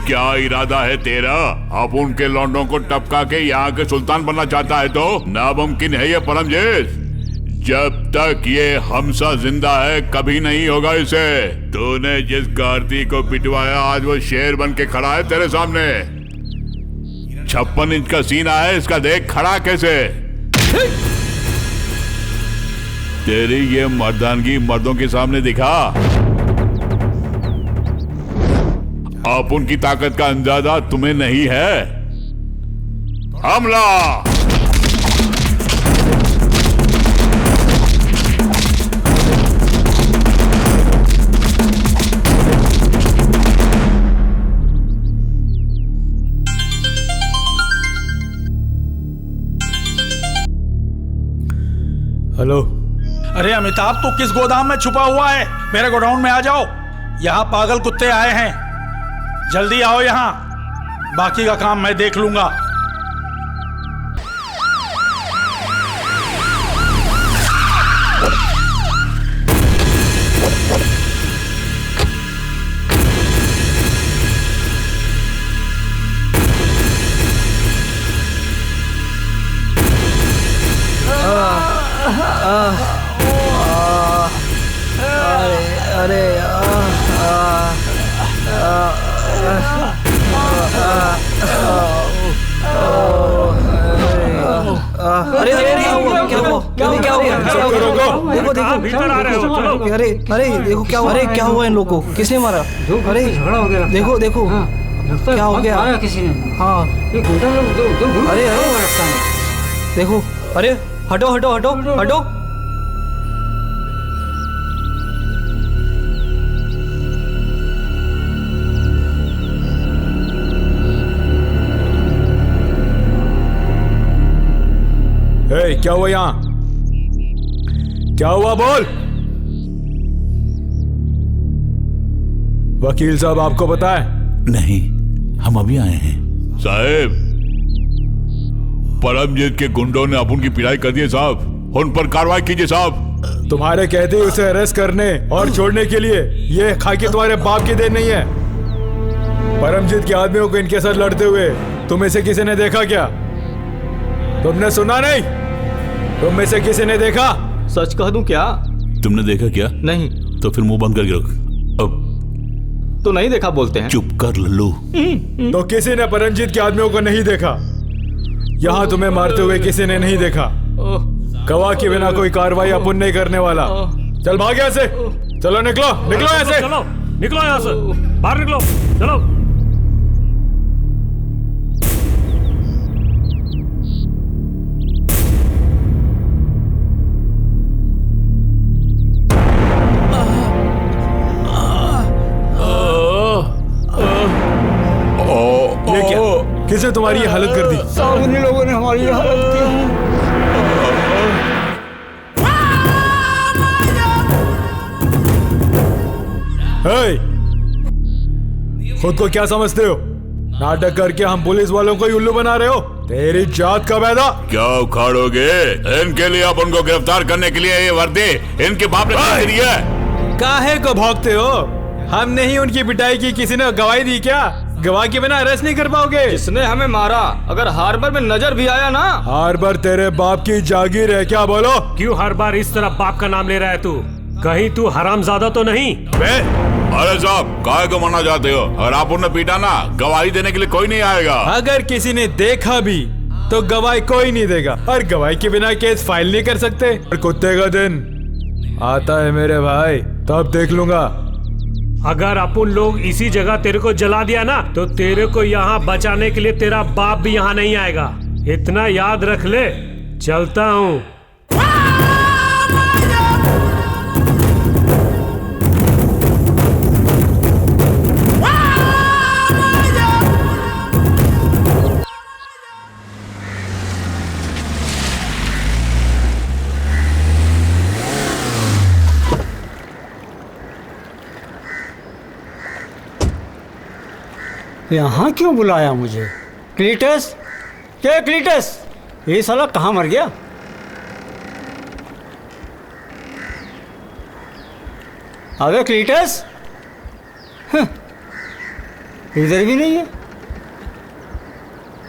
क्या इरादा है तेरा? अब उनके लौंडों को टपका के यहाँ के सुल्तान बनना चाहता है तो? नामुमकिन है ये परमजीत। जब तक ये हमसा जिंदा है कभी नहीं होगा इसे। तूने जिस कार्ती को पिटवाया आज वो शेर बन के खड़ा है तेरे सामने। 56 इंच का सीना है इसका, देख खड़ा कैसे। तेरी ये मर्दानगी मर्दों के सामने दिखा। अब उनकी ताकत का अंदाजा तुम्हें नहीं है। हमला! हेलो। अरे अमिताभ, तू किस गोदाम में छुपा हुआ है? मेरे गोडाउन में आ जाओ। यहाँ पागल कुत्ते आए हैं। जल्दी आओ यहाँ, बाकी का काम मैं देख लूंगा। अरे अरे क्या हुआ? देखो देखो भीतर आ रहे हो, चलो। अरे अरे देखो क्या हुआ? अरे क्या हुआ इन लोगों को? किसने मारा? अरे झगड़ा हो गया। देखो देखो क्या हो गया? मारा किसी ने। हाँ ये गुंडा लोग दो अरे अरे देखो, अरे हटो हटो हटो हटो। क्या हुआ यहाँ? क्या हुआ बोल। वकील साहब आपको पता है? नहीं, हम अभी आए हैं। साहब, परमजीत के गुंडों ने अपन की पिटाई कर दी साहब, उन पर कार्रवाई कीजिए साहब। तुम्हारे कहते ही उसे अरेस्ट करने और छोड़ने के लिए ये खाकी तुम्हारे बाप की देन नहीं है। परमजीत के आदमियों को इनके साथ लड़ते हुए तुम से किसी ने देखा क्या? तुमने सुना नहीं? तुम में से किसी ने देखा? सच कह दूं क्या? तुमने देखा क्या? नहीं। तो फिर मुंह बंद करके रख। अब तो नहीं देखा बोलते हैं। चुप कर लल्लू। तो किसी ने परमजीत के आदमियों को नहीं देखा। यहाँ तुम्हें मारते हुए किसी ने नहीं देखा। गवाह के बिना कोई कार्रवाई अपन नहीं करने वाला। चल भाग यहाँ से। चलो निकलो निकलो यहाँ से। चलो निकलो यहाँ से, बाहर निकलो, चलो। ये क्या? किसने तुम्हारी ये हालत कर दी? सामने लोगों ने हमारी हालत की। खुद को क्या समझते हो? नाटक करके हम पुलिस वालों को ही उल्लू बना रहे हो? तेरी जात का पैदा। क्या उखाड़ोगे? इनके लिए अपन को गिरफ्तार करने के लिए ये वर्दी इनके बाप ने दी है। काहे को भौंकते हो? हमने ही उनकी पिटाई की, किसी ने गवाही दी क्या? गवाह के बिना अरेस्ट नहीं कर पाओगे। जिसने हमें मारा अगर हार्बर में नजर भी आया ना। हार्बर तेरे बाप की जागीर है क्या? बोलो। क्यों हर बार इस तरह बाप का नाम ले रहा है तू? कहीं तू हरामजादा तो नहीं? अरे साहब, काहे को मरना चाहते हो? अगर आप उन्हें पीटा ना, गवाही देने के लिए कोई नहीं आएगा। अगर किसी ने देखा भी तो गवाही कोई नहीं देगा, और गवाही के बिना केस फाइल नहीं कर सकते। और कुत्ते का दिन आता है मेरे भाई, तब देख लूंगा। अगर अपन लोग इसी जगह तेरे को जला दिया ना, तो तेरे को यहाँ बचाने के लिए तेरा बाप भी यहाँ नहीं आएगा। इतना याद रख ले। चलता हूँ। यहाँ क्यों बुलाया मुझे? क्लीटस? क्या क्लीटस? ये साला कहाँ मर गया? अबे क्लीटस, इधर भी नहीं है।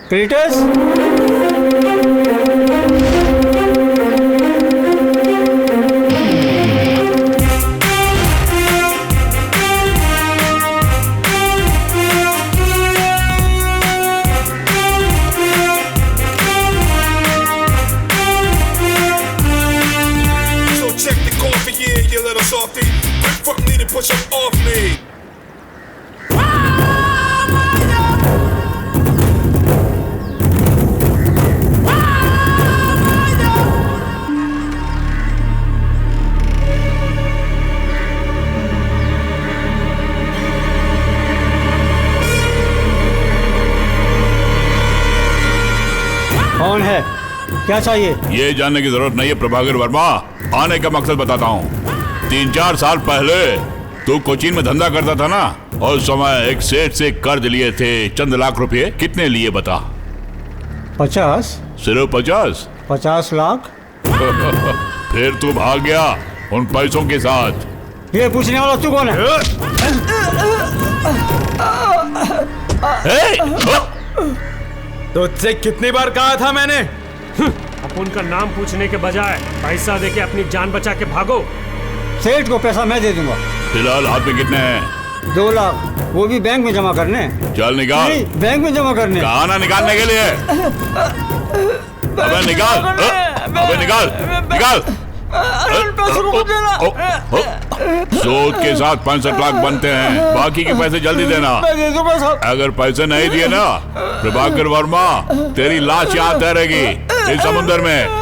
Cletus? Push up off me. कौन है? क्या चाहिए? ये जानने की जरूरत नहीं है प्रभाकर वर्मा। आने का मकसद बताता हूँ। 3-4 साल पहले तू कोचीन में धंधा करता था ना, उस समय एक सेठ से कर्ज लिए थे चंद लाख रुपए, कितने लिए बता? 50। सिर्फ 50? 50 लाख। फिर तू भाग गया उन पैसों के साथ। ये पूछने वाला तू कौन है? तुझसे कितनी बार कहा था मैंने? अपन का नाम पूछने के बजाय पैसा देके अपनी जान बचा के भागो। सेठ को पैसा मैं दे दूंगा। फिलहाल हाथ में कितने हैं? 2 लाख, वो भी बैंक में जमा करने। चल निकाल। नहीं, बैंक में जमा करने। कहा ना निकालने के लिए। अबे निकाल, अबे निकाल, निकाल। सूद के साथ 65 लाख बनते हैं, बाकी के पैसे जल्दी देना। अगर पैसे नहीं दिए ना, प्रभाकर वर्मा तेरी लाश यहाँ तैरेगी इस समुद्र में।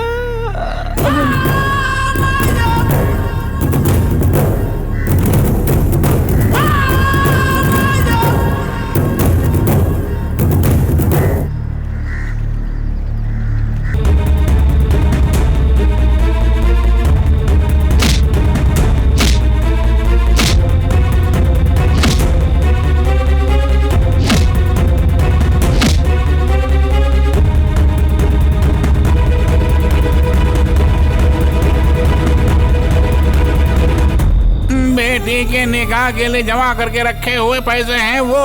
के निकाह के लिए जमा करके रखे हुए पैसे हैं वो,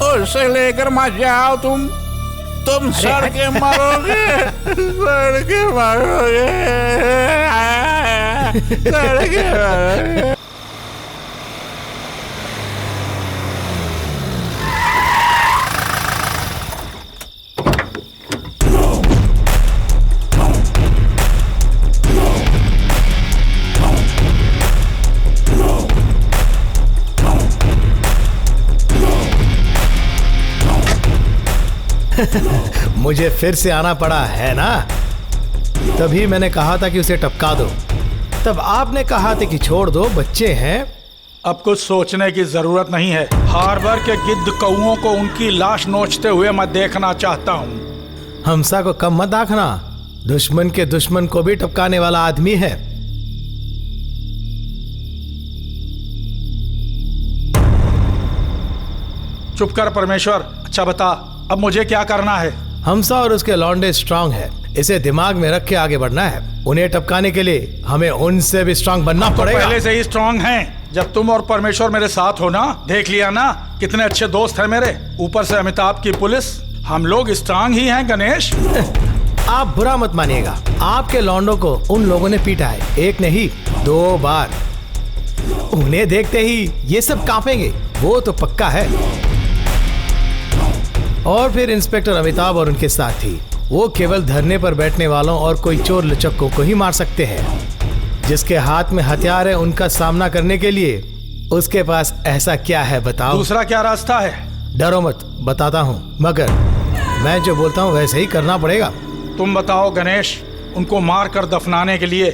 उससे लेकर मत जाओ तुम सड़ के मरोगे, सड़ के मरोगे, सड़ के मरोगे। मुझे फिर से आना पड़ा है ना, तभी मैंने कहा था कि उसे टपका दो। तब आपने कहा था कि छोड़ दो, बच्चे हैं। अब कुछ सोचने की जरूरत नहीं है। हार्बर के गिद्ध कौओं को उनकी लाश नोचते हुए मैं देखना चाहता हूँ। हमसा को कम मत आंकना, दुश्मन के दुश्मन को भी टपकाने वाला आदमी है। चुप कर परमेश्वर। अच्छा बता, अब मुझे क्या करना है? हमसा और उसके लौंडे स्ट्रांग है, इसे दिमाग में रख के आगे बढ़ना है। उन्हें टपकाने के लिए हमें उनसे भी स्ट्रांग बनना पड़ेगा। पहले से ही स्ट्रांग हैं। जब तुम और परमेश्वर मेरे साथ हो ना, देख लिया ना कितने अच्छे दोस्त हैं मेरे। ऊपर से अमिताभ की पुलिस, हम लोग स्ट्रांग ही हैं गणेश। आप बुरा मत मानिएगा, आपके लौंडों को उन लोगों ने पीटा है, 1 नहीं 2 बार। उन्हें देखते ही ये सब कांपेंगे, वो तो पक्का है। और फिर इंस्पेक्टर अमिताभ और उनके साथी, वो केवल धरने पर बैठने वालों और कोई चोर लचक्कों को ही मार सकते हैं। जिसके हाथ में हथियार है, उनका सामना करने के लिए उसके पास ऐसा क्या है बताओ? दूसरा क्या रास्ता है? डरो मत, बताता हूँ, मगर मैं जो बोलता हूँ वैसे ही करना पड़ेगा। तुम बताओ गणेश, उनको मार कर दफनाने के लिए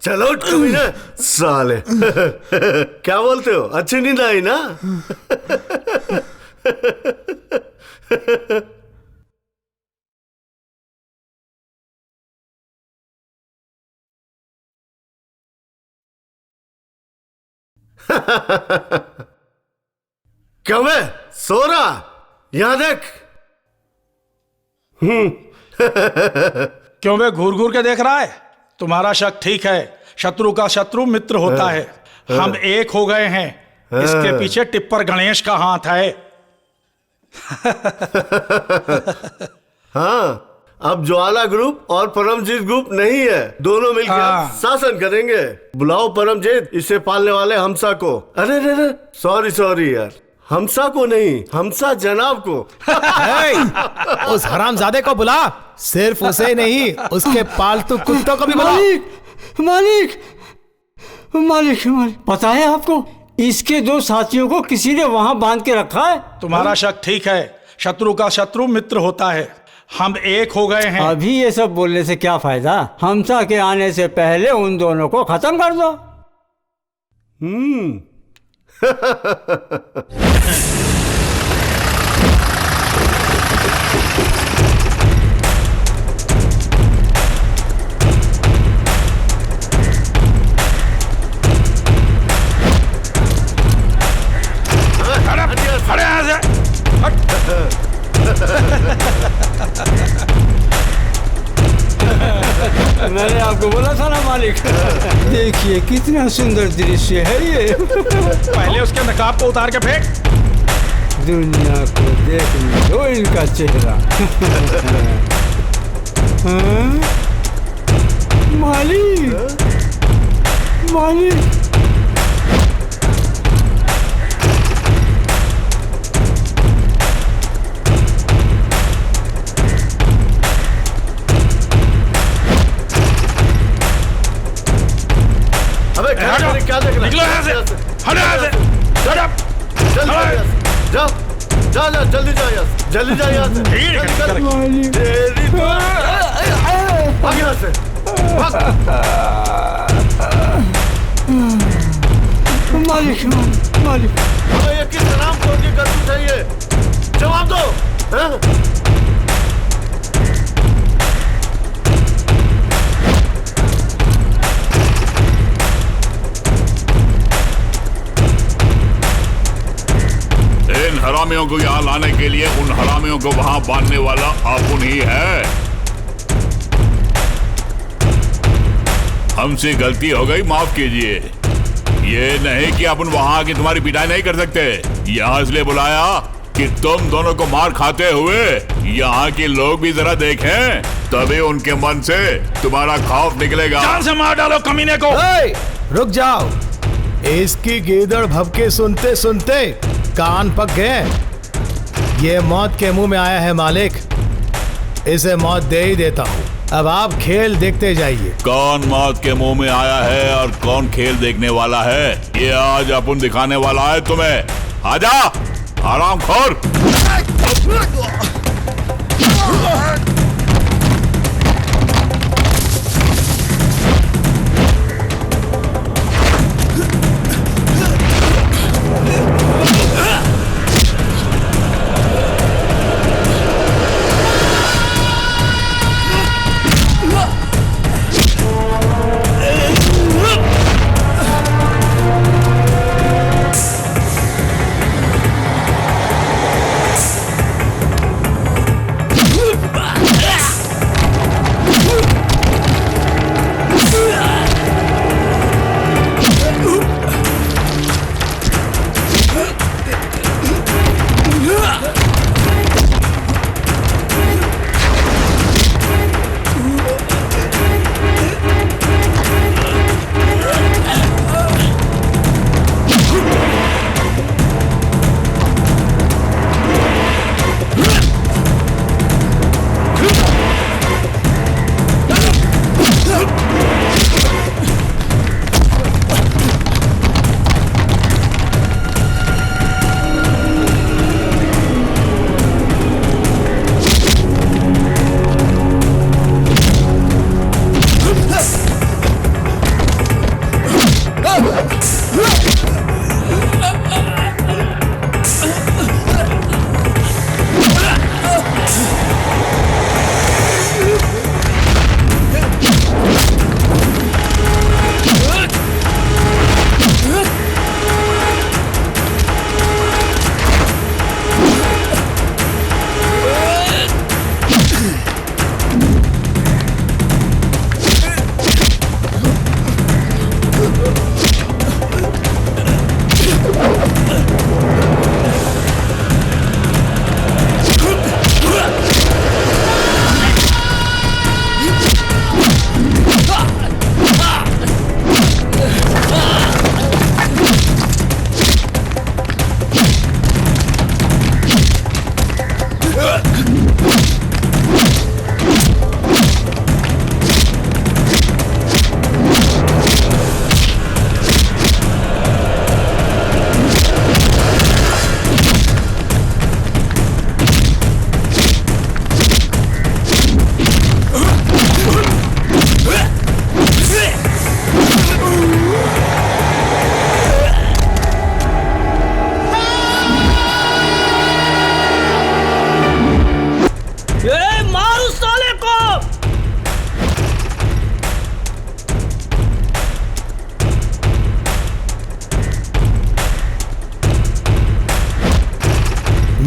चलो तुम ना साले। क्या बोलते हो? अच्छी नींद आई ना? क्यों मैं सो रहा? यहां देख। क्यों बे घूर घूर के देख रहा है? तुम्हारा शक ठीक है, शत्रु का शत्रु मित्र होता है। हम एक हो गए हैं, इसके पीछे टिप्पर गणेश का हाथ है। हाँ, अब ज्वाला ग्रुप और परमजीत ग्रुप नहीं है, दोनों मिलकर शासन करेंगे। बुलाओ परमजीत, इसे पालने वाले हमसा को। अरे रे, सॉरी यार, हमसा को नहीं, हमसा जनाब को। उस हरामजादे को बुला, सिर्फ उसे नहीं, उसके पालतू कुत्तों को भी बुला। मालिक, पता है आपको, इसके 2 साथियों को किसी ने वहां बांध के रखा है। तुम्हारा शक ठीक है, शत्रु का शत्रु मित्र होता है। हम एक हो गए हैं। अभी ये सब बोलने से क्या फायदा, हमसा के आने से पहले उन दोनों को खत्म कर दो। अरे यहाँ से मैंने आपको बोला था ना मालिक। देखिए कितना सुंदर दृश्य है ये। पहले उसके नकाब को उतार के फेंक। दुनिया को देखने दो इनका चेहरा। हाँ? मालिक, मालिक। अबे क्या देख रहा है? निकलो यहाँ से, हटो यहाँ से। जा जल्दी जा यहाँ से, जल्दी जा यहाँ से। तेरी तो भाग यहाँ से, भाग। मालिक, मालिक। अबे ये किस नाम को की करतूत है ये? जवाब दो। हाँ? इन हरामियों को यहाँ लाने के लिए उन हरामियों को वहां बांधने वाला अपुन ही है। हमसे गलती हो गई, माफ कीजिए। ये नहीं कि अपन वहां आके तुम्हारी पिटाई नहीं कर सकते। यहाँ इसलिए बुलाया कि तुम दोनों को मार खाते हुए यहाँ के लोग भी जरा देखें, तभी उनके मन से तुम्हारा खौफ निकलेगा। जान से मार डालो कमीने को। रुक जाओ। इसकी गीदड़ भभके सुनते सुनते कान पक गए। ये मौत के मुंह में आया है मालिक, इसे मौत दे ही देता हूँ। अब आप खेल देखते जाइए। कौन मौत के मुंह में आया है और कौन खेल देखने वाला है, ये आज अपन दिखाने वाला है तुम्हें। आजा आरामखोर।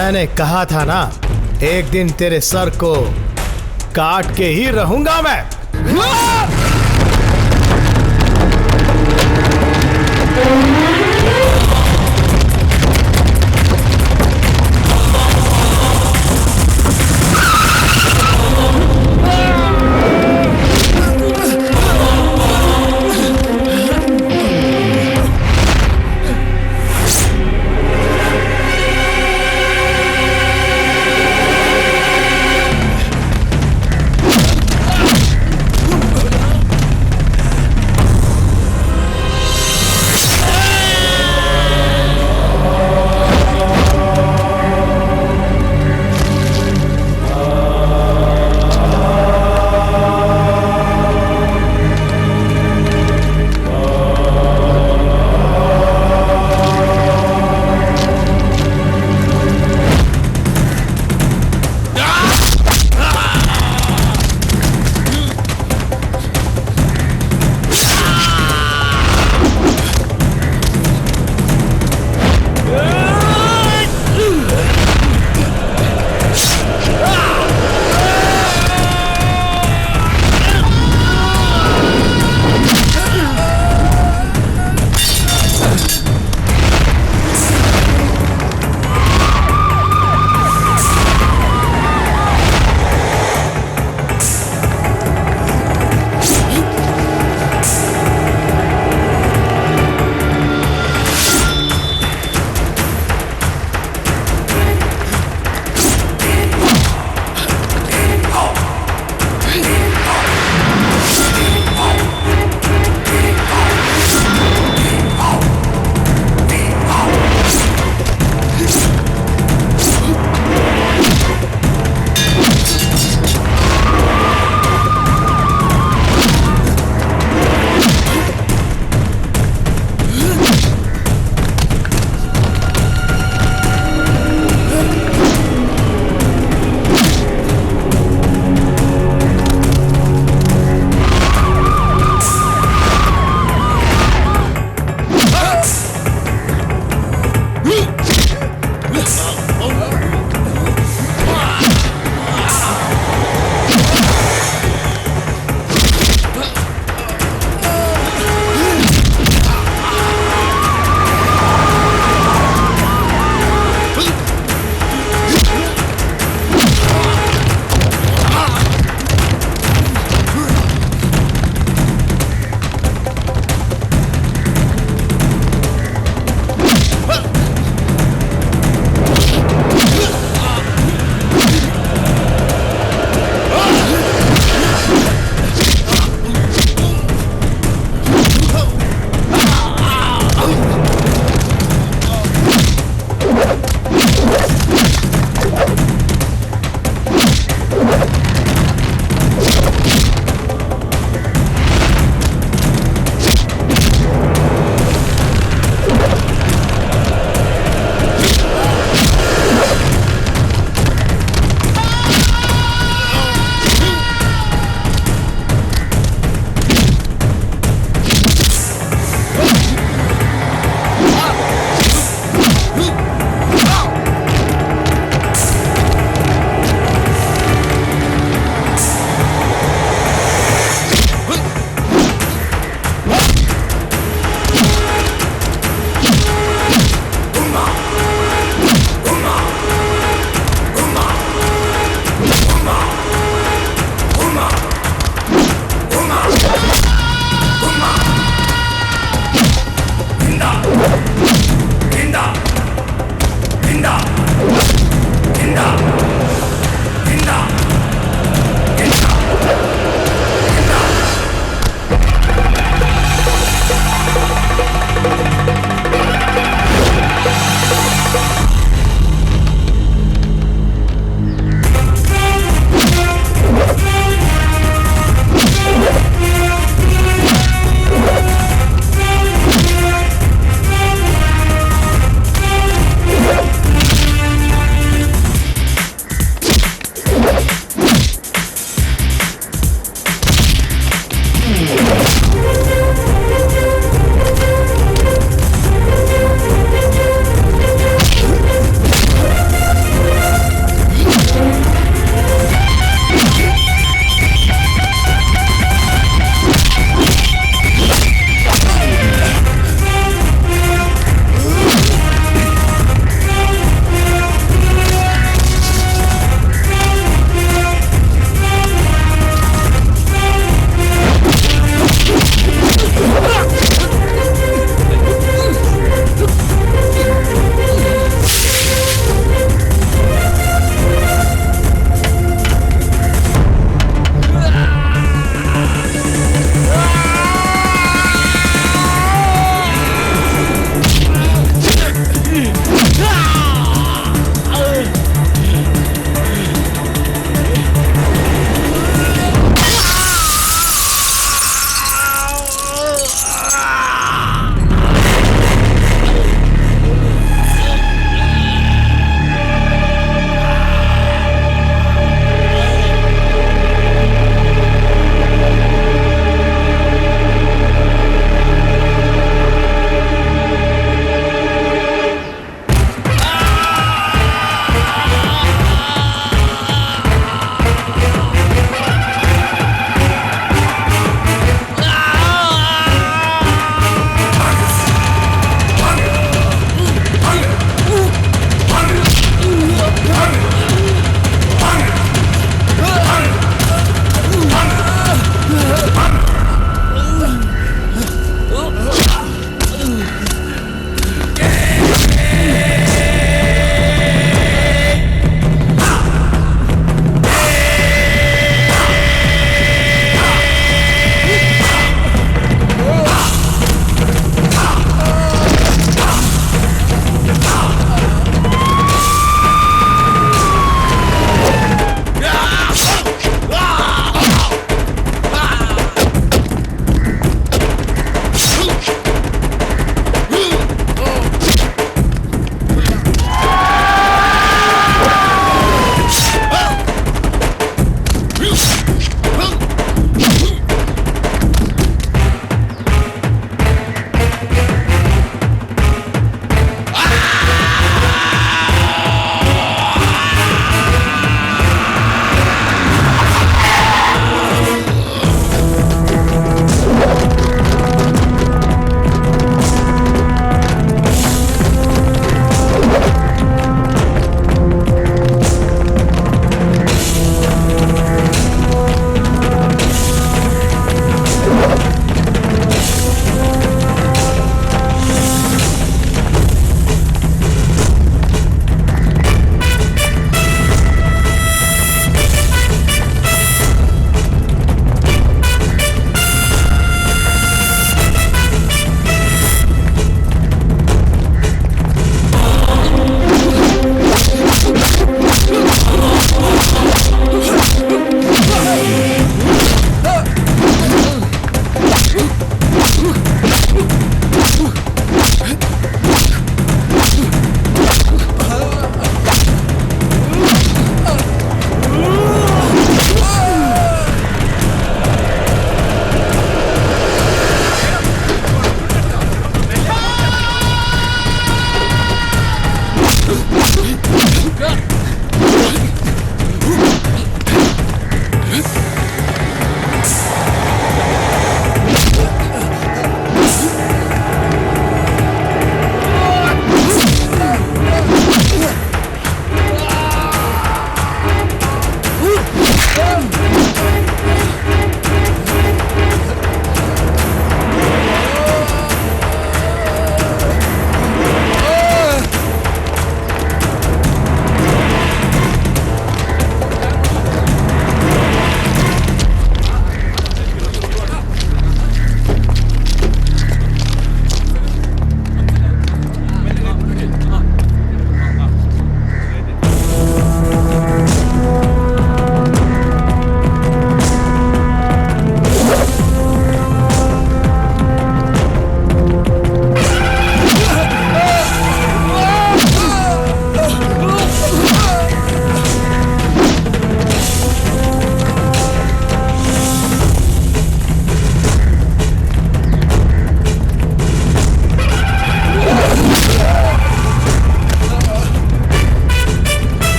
मैंने कहा था ना, एक दिन तेरे सर को काट के ही रहूंगा मैं।